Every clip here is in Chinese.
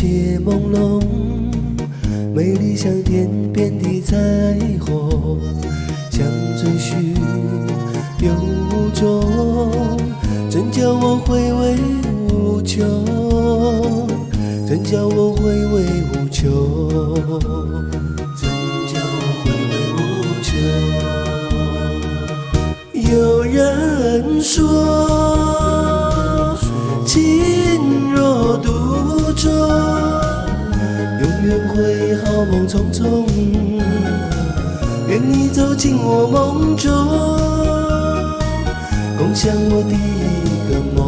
切朦胧，美丽像天边的彩虹，像追寻又无踪，真叫我回味无穷，真叫我回味无穷，真叫我回味无穷。有人说，情若独钟，永远会好梦匆匆。愿你走进我梦中，共享我的一个梦。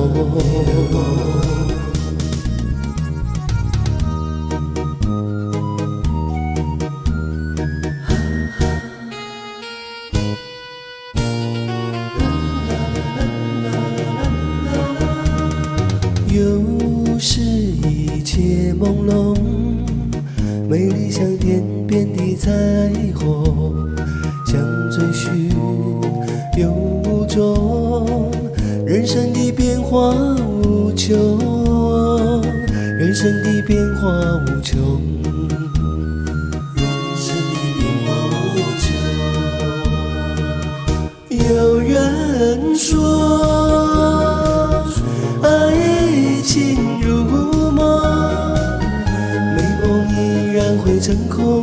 又是一切朦胧，美丽像天边的彩虹，像追寻又无踪，人生的变化无穷，人生的变化无穷，人生的变化无穷。有人说，爱情如梦，美梦依然会成空。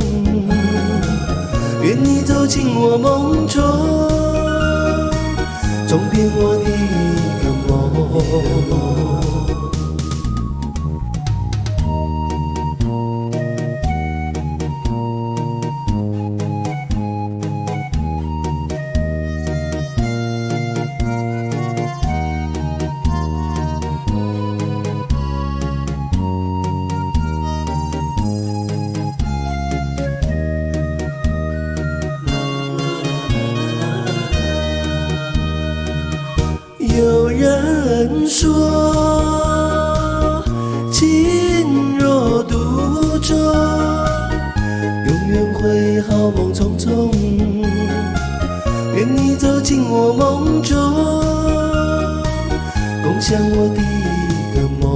愿你走进我梦中，重编我的一个梦。有人说，情若独钟，永远会好梦匆匆。愿你走进我梦中，共享我的一个梦。